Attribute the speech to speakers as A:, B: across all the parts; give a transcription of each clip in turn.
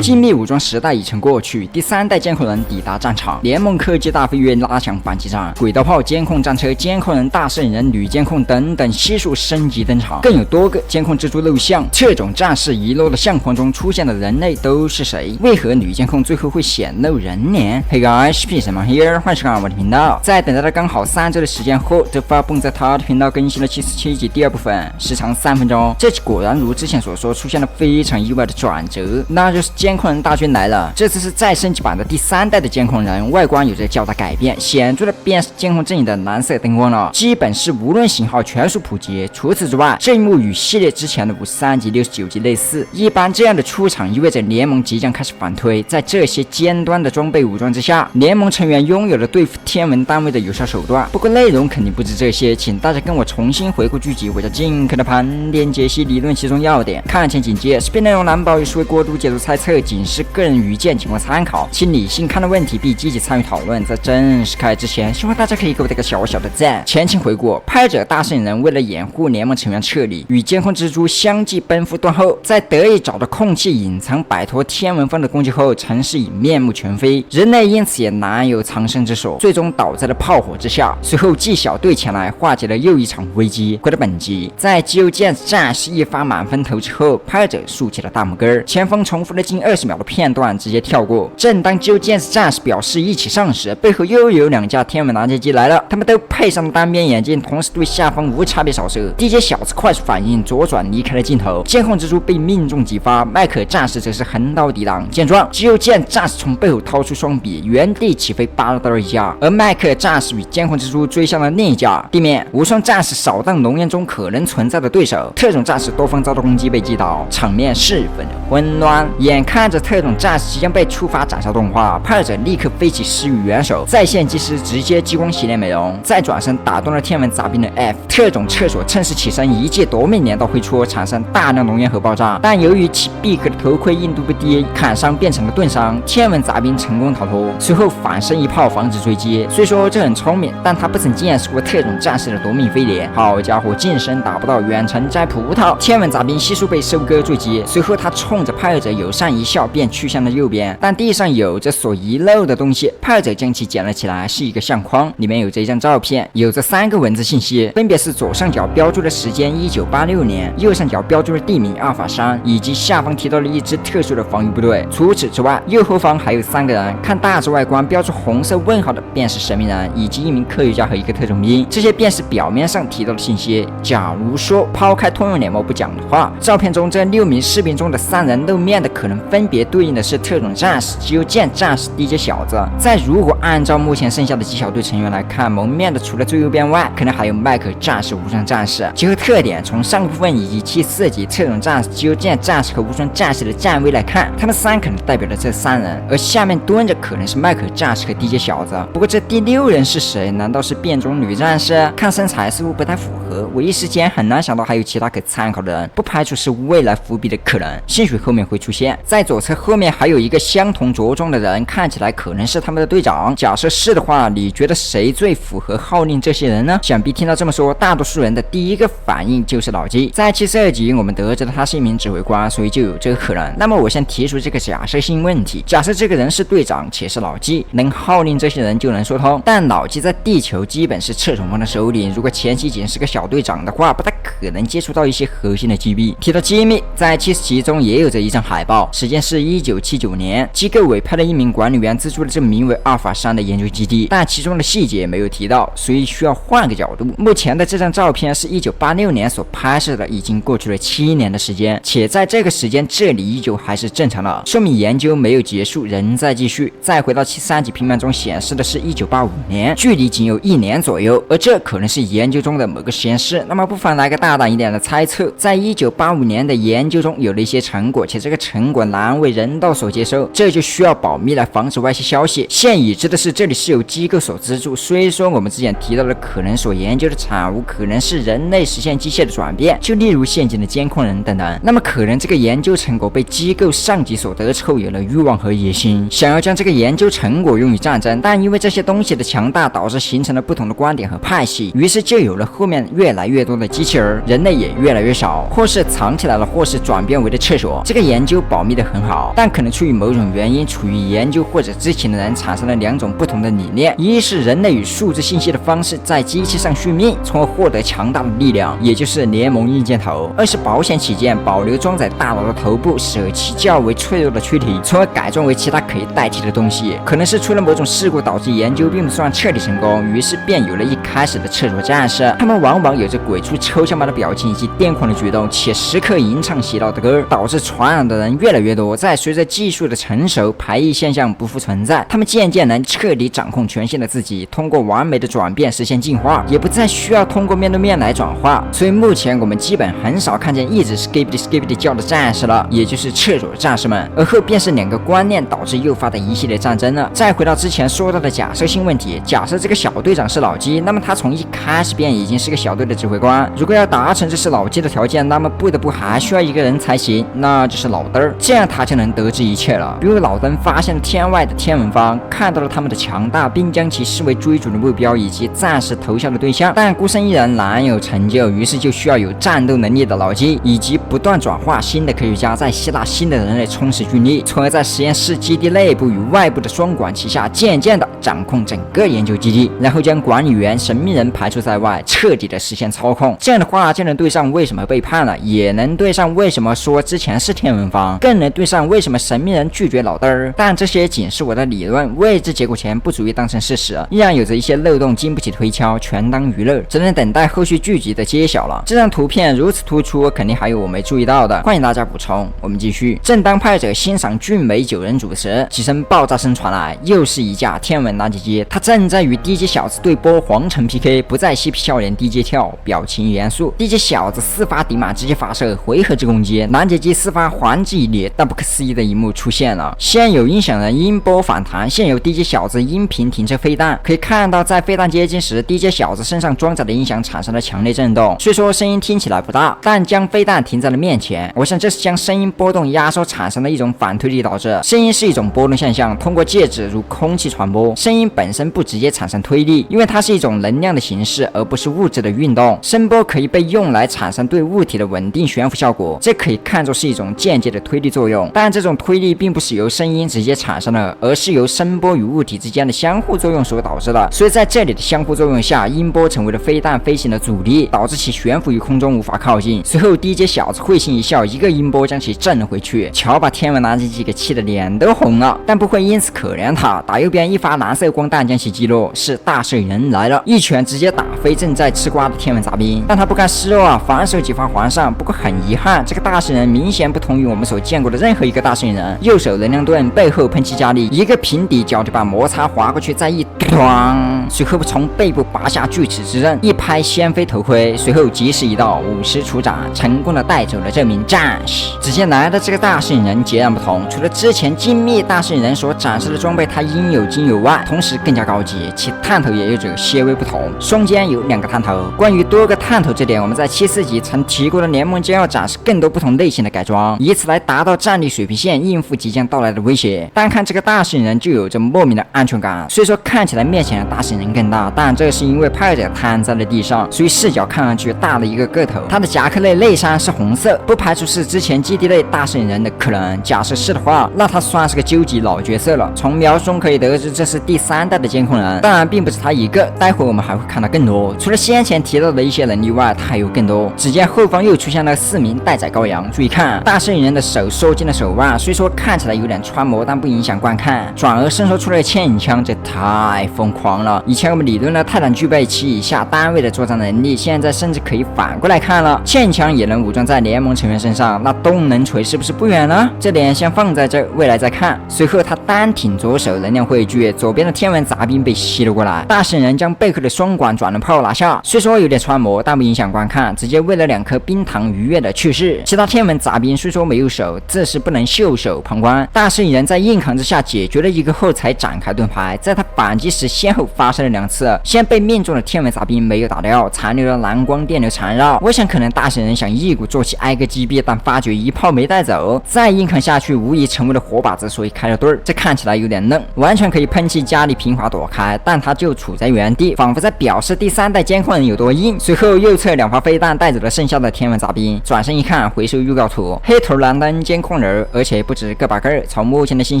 A: 精密武装时代已成过去，第3代监控人抵达战场，联盟科技大飞跃拉响反击战，轨道炮、监控战车、监控人、大摄影人、女监控等等悉数升级登场，更有多个监控蜘蛛露相。特种战士遗落的相框中出现的人类都是谁？为何女监控最后会显露人脸 ？Hey guys， 什么 here？ 欢迎收看我的频道。在等待了刚好3周的时间后，这发蹦在他的频道更新了77集第2部分，时长3分钟。这期果然如之前所说，出现了非常意外的转折，那就是监控人大军来了。这次是再升级版的第3代的监控人，外观有着较大改变，显著的便是监控阵营的蓝色灯光了，基本是无论型号全数普及。除此之外，这一幕与系列之前的53集、69集类似。一般这样的出场意味着联盟即将开始反推，在这些尖端的装备武装之下，联盟成员拥有了对付天文单位的有效手段。不过内容肯定不止这些，请大家跟我重新回顾剧集，我将尽可能盘点解析理论其中要点。看前简介，视频内容难保有失为过度解读猜测，仅是个人愚见，仅供参考，请理性看待问题，并积极参与讨论。在正式开始之前，希望大家可以给我这个小小的赞。前情回顾，拍者大摄影人为了掩护联盟成员撤离，与监控蜘蛛相继奔赴断后，在得以找到空气隐藏，摆脱天文风的攻击后，城市已面目全非，人类因此也难有藏身之所，最终倒在了炮火之下。随后纪小队前来化解了又一场危机。回到本集，在肌肉剑战士一发满分投之后，拍者竖起了大拇哥，前方重复了近20秒的片段直接跳过。正当肌肉剑士战士表示一起上时，背后又有2架天文拦截机来了，他们都配上了单边眼镜，同时对下方无差别扫射。DJ 小子快速反应，左转离开了镜头，监控蜘蛛被命中击发，麦克战士则是横刀抵挡。见状，肌肉剑战士从背后掏出双臂，原地起飞扒了到一架，而麦克战士与监控蜘蛛追向了另一架。地面无双战士扫荡浓烟中可能存在的对手，特种战士多方遭到攻击被击倒，场面十分的混乱。眼看着特种战士即将被触发斩杀动画，派者立刻飞起施予元首，在线技师直接激光洗脸美容，再转身打断了天文杂兵的 F。特种厕所趁势起身，一记夺命镰刀挥出，产生大量浓烟和爆炸，但由于其闭合的头盔硬度不低，砍伤变成了钝伤，天文杂兵成功逃脱，随后反身一炮防止追击。虽说这很聪明，但他不曾见识过特种战士的夺命飞碟，好家伙，近身打不到，远程摘葡萄。天文杂兵悉数被收割坠击，随后他冲着派者友善一笑，便去向了右边，但地上有着所遗漏的东西，派者将其捡了起来，是一个相框，里面有着一张照片，有着3个文字信息，分别是左上角标注的时间1986年，右上角标注的地名阿尔法山，以及下方提到了一支特殊的防御部队。除此之外，右后方还有3个人，看大致外观标注红色问号的便是神秘人，以及一名科学家和一个特种兵，这些便是表面上提到的信息。假如说抛开通用脸貌不讲的话，照片中这6名士兵中的3人露面的可能分别对应的是特种战士、肌肉剑战士、DJ 小子。再如果按照目前剩下的纪小队成员来看，蒙面的除了最右边外，可能还有麦克战士、无双战士。结合特点，从上部分以及74级特种战士、肌肉剑战士和无双战士的站位来看，他们3可能代表了这3人，而下面蹲着可能是麦克战士和 DJ 小子。不过这第6人是谁？难道是变种女战士？看身材似乎不太符合，我一时间很难想到还有其他可参考的人，不排除是未来伏笔的可能，兴许后面会出现。在左侧后面还有一个相同着装的人，看起来可能是他们的队长。假设是的话，你觉得谁最符合号令这些人呢？想必听到这么说，大多数人的第一个反应就是老纪。在72集我们得知了他是一名指挥官，所以就有这个可能。那么我先提出这个假设性问题，假设这个人是队长且是老纪，能号令这些人就能说通，但老纪在地球基本是特种方的首领，如果前期仅是个小队长的话，不太可能接触到一些核心的机密。提到机密，在70集中也有着一张海报，时间是1979年，机构委派了一名管理员资助了这名为阿尔法山的研究基地，但其中的细节没有提到，所以需要换个角度。目前的这张照片是1986年所拍摄的，已经过去了7年的时间，且在这个时间这里依旧还是正常的，说明研究没有结束，仍在继续。再回到73集平面中显示的是1985年，距离仅有1年左右，而这可能是研究中的某个实验室。那么不妨来个大胆一点的猜测，在1985年的研究中有了一些成果，且这个成果难为人道所接受，这就需要保密来防止外泄消息。现已知的是这里是由机构所资助，虽说我们之前提到的可能所研究的产物可能是人类实现机械的转变，就例如现今的监控人等等，那么可能这个研究成果被机构上级所得之后有了欲望和野心，想要将这个研究成果用于战争，但因为这些东西的强大导致形成了不同的观点和派系，于是就有了后面越来越多的机器人，人类也越来越少，或是藏起来了，或是转变为了厕所。这个研究保密的很好，但可能出于某种原因，处于研究或者知情的人产生了2种不同的理念：一是人类与数字信息的方式在机器上续命，从而获得强大的力量，也就是联盟硬件头；二是保险起见，保留装载大脑的头部，舍弃较为脆弱的躯体，从而改装为其他可以代替的东西。可能是出了某种事故导致研究并不算彻底成功，于是便有了一开始的厕所战士。他们往往有着鬼畜抽象般的表情以及癫狂的举动，且时刻吟唱洗脑的歌，导致传染的人越来越多。在随着技术的成熟，排异现象不复存在，他们渐渐能彻底掌控全新的自己，通过完美的转变实现进化，也不再需要通过面对面来转化。所以目前我们基本很少看见一直 skibidi 叫的战士了，也就是厕所战士们。而后便是2个观念导致诱发的一系列战争了。再回到之前说到的假设性问题，假设这个小队长是老基，那么他从一开始便已经是个小队的指挥官。如果要达成这是老基的条件，那么不得不还需要一个人才行，那就是老登儿，这样他就能得知一切了。比如老登发现了天外的天文方，看到了他们的强大，并将其视为追逐的目标以及暂时投降的对象，但孤身一人难有成就，于是就需要有战斗能力的老基，以及不断转化新的科学家，在吸纳新的人类充实军力，从而在实验室基地内部与外部的双管齐下，渐渐的掌控整个研究基地，然后将管理员神秘人排除在外，彻底的实现操控。这样的话就能对上为什么背叛了，也能对上为什么说之前是天文方，更能对上为什么神秘人拒绝老登儿。但这些仅是我的理论，未知结果前不足以当成事实，依然有着一些漏洞经不起推敲，全当娱乐，只能等待后续剧集的揭晓了。这张图片如此突出，肯定还有我没注意到的，欢迎大家补充。我们继续。正当派者欣赏俊美9人组时，几声爆炸声传来，又是一架天文拦截机，他正在与低阶小子对波皇城 PK， 不再嬉皮笑脸低阶跳，表情严肃。低阶小子4发底马直接发射回合制攻击，拦截机4发还击一列，但不可思议的一幕出现了。先有音响人音波反弹，现有低阶小子音频停车飞弹。可以看到，在飞弹接近时，低阶小子身上装载的音响产生了强烈震动，虽说声音听起来不大，但将飞弹停在了面前。我想这是将声音波动压缩产生的一种反推力导致。声音是一种波动现象，通过介质如空气传播。声音本身不直接产生推力，因为它是一种能量的形式，而不是物质的运动。声波可以被用来产生对物体的稳定悬浮效果，这可以看作是一种间接的推力作用。但这种推力并不是由声音直接产生的，而是由声波与物体之间的相互作用所导致的。所以在这里的相互作用下，音波成为了飞弹飞行的阻力，导致其悬浮于空中无法靠近。随后低阶小子会心一笑，一个音波将其震了回去。瞧把天文拦截机给气得脸都红了，但不会因此可怜他。打右边一发蓝色光弹将其击落，是大圣人来了，一拳直接打飞正在吃瓜的天文杂兵。但他不甘示弱啊，反手几发还上。不过很遗憾，这个大圣人明显不同于我们所见过的任何一个大圣人。右手能量盾，背后喷气加力，一个平底脚就把摩擦划过去，再一咣，随后从背部拔下锯齿之刃，一拍掀飞头盔，随后及时一道50出斩，成功的带走了这名战士。只见来的这个大圣人截然不同，除了之前精密大圣人所展示的装备他应有尽有外，同时更加高级，其探头也有着些微不同，双肩有2个探头。关于多个探头这点，我们在74集曾提过的联盟将要展示更多不同类型的改装，以此来达到战力水平线，应付即将到来的威胁。单看这个大圣人就有着莫名的安全感，虽说看起来面前的大圣人更大，但这是因为派者瘫在了地上，所以视角看上去大了一个个头。他的夹克内衫是红色，不排除是之前基地内大圣人的可能，假设是的话，那他算是个究极老角色了。从描述中可以得知，这是第3代的监控人，当然并不是他一个，待会我们还会看到更多。除了先前提到的一些能力外，他还有更多。只见后方又出现了4名待宰羔羊，注意看，大圣人的手缩进了手腕，虽说看起来有点穿模，但不影响观看，转而伸缩出了牵引枪，这太疯狂了。以前我们理论了泰坦具备其以下单位的作战能力，现在甚至可以反过来看了，牵引枪也能武装在联盟成员身上，那动能锤是不是不远了？这点先放在这，未来再看。随后他单挺左手能量汇聚，左边的天文杂兵被吸了过来，大圣人将背后的双管转轮炮拿下，虽说有点穿模，但不影响观看，直接为了2颗冰糖愉悦的去世。其他天文杂兵虽说没有手，这是不能袖手旁观。大圣人在硬扛之下解决了一个后才展开盾牌，在他反击时先后发生了2次，先被命中的天文杂兵没有打掉，残留了蓝光电流缠绕。我想可能大圣人想一鼓作气挨个击毙，但发觉一炮没带走，再硬扛下去无疑成为了活靶子，所以开了盾儿。这看起来有点愣，完全可以喷气加力平滑躲开，但他就处在原地，仿佛在表示第3代监控人有多硬。随后右侧2发飞弹带走了剩下的天文杂兵，转身一看，回收预告图，黑头蓝灯监控众人，而且不止个把个。从目前的信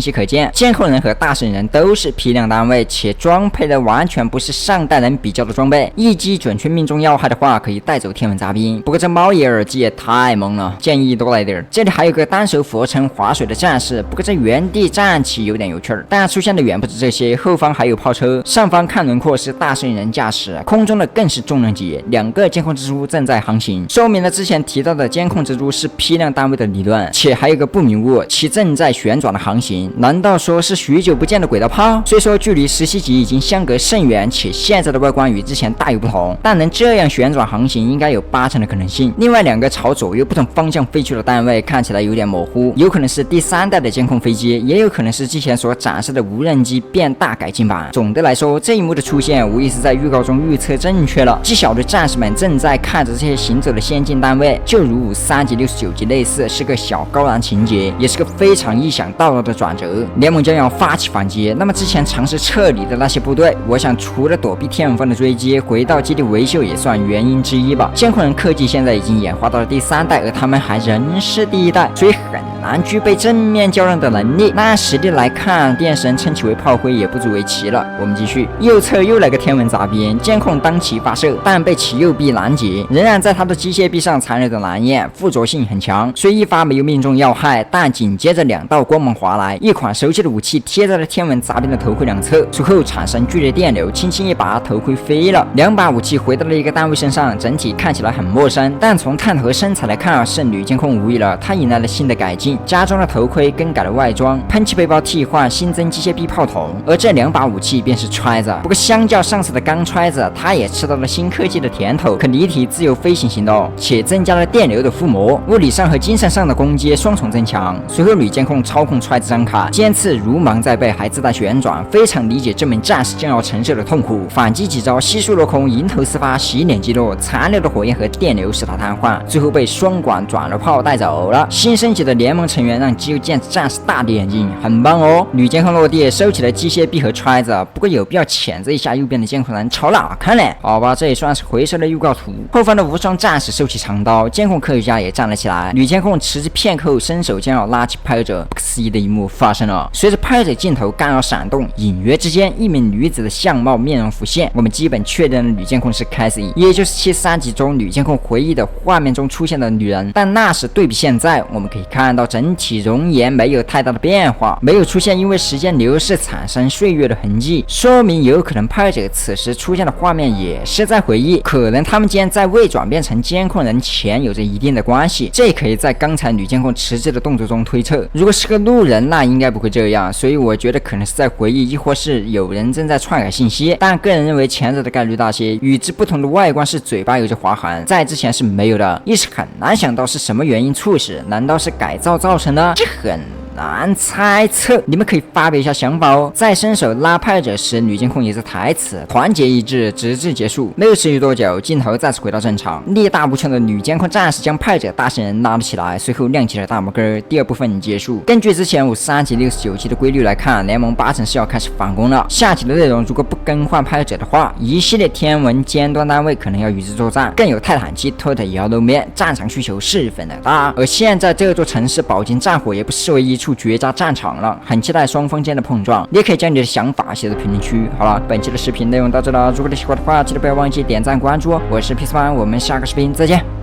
A: 息可见，监控人和大圣人都是批量单位，且装配的完全不是上代人比较的装备，一击准确命中要害的话，可以带走天文杂兵。不过这猫爷耳机也太萌了，建议多来点。这里还有个单手俯身划水的战士，不过在原地站起有点有趣儿。但出现的远不止这些，后方还有炮车，上方看轮廓是大圣人驾驶，空中的更是重量级，两个监控蜘蛛正在航行，说明了之前提到的监控蜘蛛是批量单位的理论。且还有个不明物，其正在旋转的航行，难道说是许久不见的轨道炮？虽说距离17级已经相隔甚远，且现在的外观与之前大有不同，但能这样旋转航行应该有80%的可能性。另外两个朝左右不同方向飞去的单位看起来有点模糊，有可能是第3代的监控飞机，也有可能是之前所展示的无人机变大改进版。总的来说，这一幕的出现无疑是在预告中预测正确了。既晓得战士们正在看着这些行走的先进单位，就如53级69级类似，是个小高难情节，也是个非常意想到的转折。联盟将要发起反击，那么之前尝试撤离的那些部队，我想除了躲避天文方的追击，回到基地维修也算原因之一吧。监控人科技现在已经演化到了第3代，而他们还仍是第1代，所以很难具备正面较量的能力。那按实力来看，电神称其为炮灰也不足为奇了。我们继续，右侧又来个天文杂兵，监控当其发射，但被其右臂拦截，仍然在他的机械臂上残留的蓝焰，附着性很强，虽一发没有命中要害，但紧接着2道光芒划来，一款熟悉的武器贴在了天文杂兵的头盔两侧，随后产生剧烈电流，轻轻一把头盔飞了。2把武器回到了一个单位身上，整体看起来很陌生，但从探头和身材来看是女监控无疑了。她迎来了新的改进，加装了头盔，更改了外装，喷气背包替换，新增机械臂炮筒，而这2把武器便是揣子。不过相较上次的钢揣子，她也吃到了新科技的甜头，可离体自由飞行行动，且增加了电流的附魔，物理上和精神上的攻击双重增强。随后女监控操控揣子张卡，尖刺如芒在背，还自带旋转，非常理解这名战士将要承受的痛苦。反击几招悉数落空，迎头四发，洗脸击落，残留的火焰和电流使他瘫痪，最后被双管转了炮带走了。新升级的联盟成员让肌肉剑战士大跌眼镜，很棒哦。女监控落地，收起了机械臂和揣子，不过有必要谴责一下右边的监控人朝哪看呢？好吧，这也算是回收的预告图。后方的无双战士收起长刀，监控科学家也站了起来。女监控迟疑片刻后伸手将要拉起拍者，不可思议的一幕发生了。随着拍者镜头干扰闪动，隐约之间一名女子的相貌面容浮现，我们基本确认了女监控是 Cassie， 也就是73集中女监控回忆的画面中出现的女人。但那时对比现在，我们可以看到整体容颜没有太大的变化，没有出现因为时间流逝产生岁月的痕迹，说明有可能拍者此时出现的画面也是在回忆，可能他们间在未转变成监控人前有着一定的关系，这可以在刚才女监控迟滞的动作中推测。如果是个路人，那应该不会这样，所以我觉得可能是在回忆，亦或是有人正在篡改信息，但个人认为前者的概率大些。与之不同的外观是嘴巴有着划痕，在之前是没有的，一时很难想到是什么原因促使，难道是改造造成的？这很难猜测，你们可以发表一下想法哦。在伸手拉拍者时，女监控也是台词团结一致直至结束，没有持续多久，镜头再次回到正常，力大无穷的女监控战士将拍者大圣人拉了起来，随后亮起了大拇哥。第2部分结束。根据之前53集69集的规律来看，联盟8成是要开始反攻了。下集的内容如果不更换拍者的话，一系列天文尖端单位可能要与之作战，更有泰坦机托特也要露面，战场需求十分的大。而现在这座城市饱经战火，也不失为一处绝佳战场了，很期待双方间的碰撞。你也可以将你的想法写在评论区。好了，本期的视频内容到这了，如果你喜欢的话，记得不要忘记点赞关注哦。我是 Peace One，我们下个视频再见。